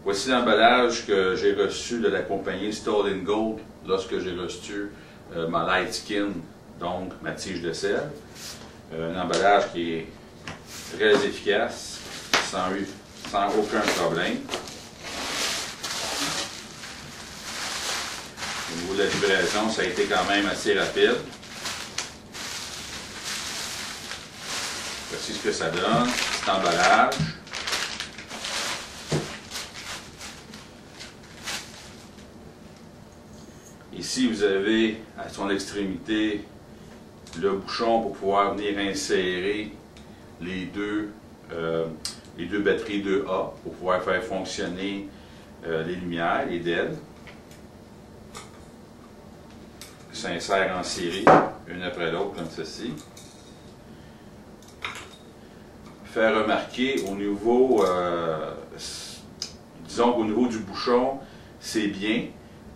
Voici l'emballage que j'ai reçu de la compagnie Stollen Gold lorsque j'ai reçu ma Light Skin, donc ma tige de sel. Un emballage qui est très efficace, sans aucun problème. Au niveau de la livraison, ça a été quand même assez rapide. Voici ce que ça donne, cet emballage. Ici, vous avez à son extrémité le bouchon pour pouvoir venir insérer les deux batteries 2A pour pouvoir faire fonctionner les lumières, les LED. S'insère en série, une après l'autre, comme ceci. Faire remarquer au niveau, disons qu'au niveau du bouchon, c'est bien.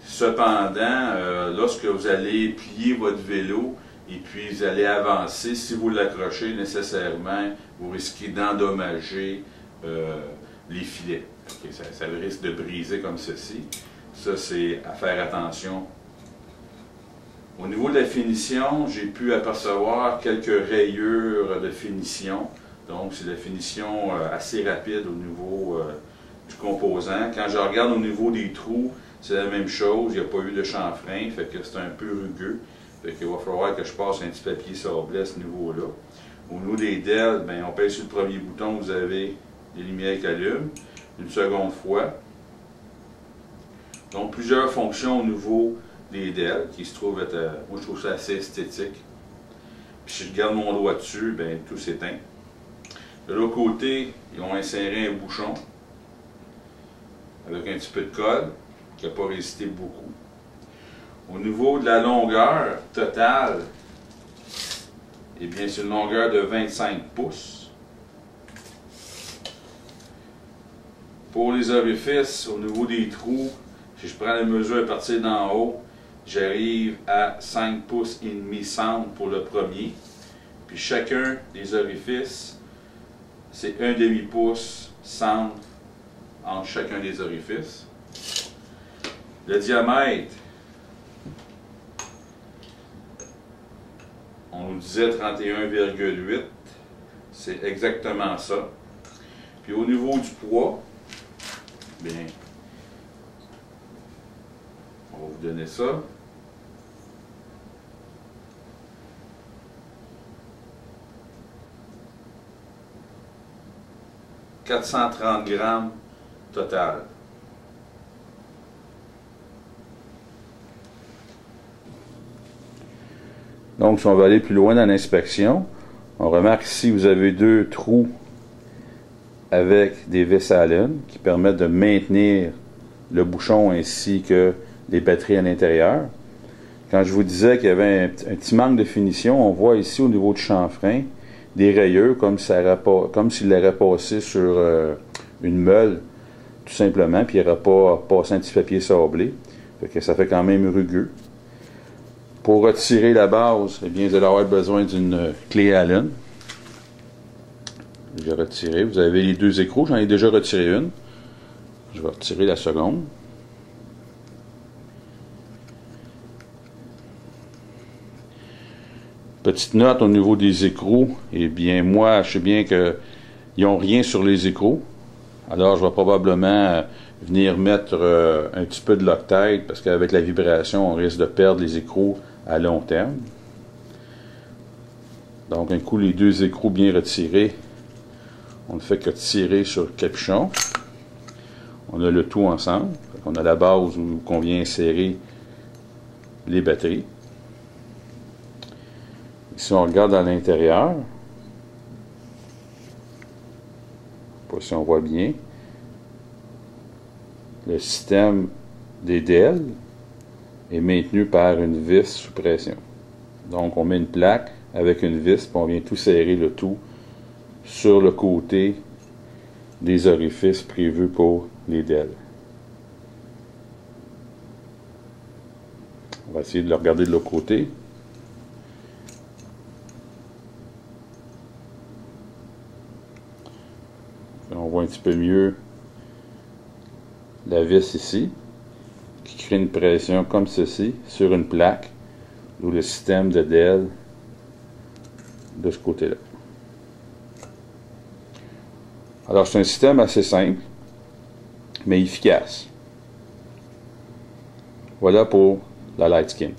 Cependant, lorsque vous allez plier votre vélo et puis vous allez avancer, si vous l'accrochez nécessairement, vous risquez d'endommager les filets. Okay, ça risque de briser comme ceci. Ça, c'est à faire attention. Au niveau de la finition, j'ai pu apercevoir quelques rayures de finition. Donc, c'est de la finition assez rapide au niveau du composant. Quand je regarde au niveau des trous, c'est la même chose. Il n'y a pas eu de chanfrein, fait que c'est un peu rugueux. Fait qu'il va falloir que je passe un petit papier sablé à ce niveau-là. Au niveau des DEL, bien, on pèse sur le premier bouton, vous avez les lumières qui allument. Une seconde fois. Donc, plusieurs fonctions au niveau des DEL qui se trouvent être, moi je trouve ça assez esthétique. Puis si je garde mon doigt dessus, bien, tout s'éteint. De l'autre côté, ils ont inséré un bouchon avec un petit peu de colle qui n'a pas résisté beaucoup. Au niveau de la longueur totale, eh bien, c'est une longueur de 25 pouces. Pour les orifices, au niveau des trous, si je prends la mesure à partir d'en haut, j'arrive à 5 pouces et demi centre pour le premier. Puis chacun des orifices, c'est 1,5 pouce centre entre chacun des orifices. Le diamètre, on nous disait 31,8. C'est exactement ça. Puis au niveau du poids, bien, on va vous donner ça. « 430 grammes total. » Donc, si on va aller plus loin dans l'inspection, on remarque ici, vous avez deux trous avec des vis Allen qui permettent de maintenir le bouchon ainsi que les batteries à l'intérieur. Quand je vous disais qu'il y avait un petit manque de finition, on voit ici au niveau du chanfrein des rayures comme s'il l'aurait passé sur une meule, tout simplement, puis il n'aurait pas passé un petit papier sablé. Fait que ça fait quand même rugueux. Pour retirer la base, eh bien, vous allez avoir besoin d'une clé Allen. Je vais retirer. Vous avez les deux écrous. J'en ai déjà retiré une. Je vais retirer la seconde. Petite note au niveau des écrous. Eh bien, moi, je sais bien qu'ils n'ont rien sur les écrous. Alors, je vais probablement venir mettre un petit peu de Loctite parce qu'avec la vibration, on risque de perdre les écrous à long terme. Donc, un coup, les deux écrous bien retirés, on ne fait que tirer sur le capuchon. On a le tout ensemble. On a la base où on vient insérer les batteries. Si on regarde à l'intérieur, je ne sais pas si on voit bien, le système des DEL est maintenu par une vis sous pression. Donc on met une plaque avec une vis, puis on vient tout serrer le tout sur le côté des orifices prévus pour les DEL. On va essayer de le regarder de l'autre côté. On voit un petit peu mieux la vis ici, qui crée une pression comme ceci sur une plaque, ou le système de DEL de ce côté-là. Alors c'est un système assez simple, mais efficace. Voilà pour la Light Skin.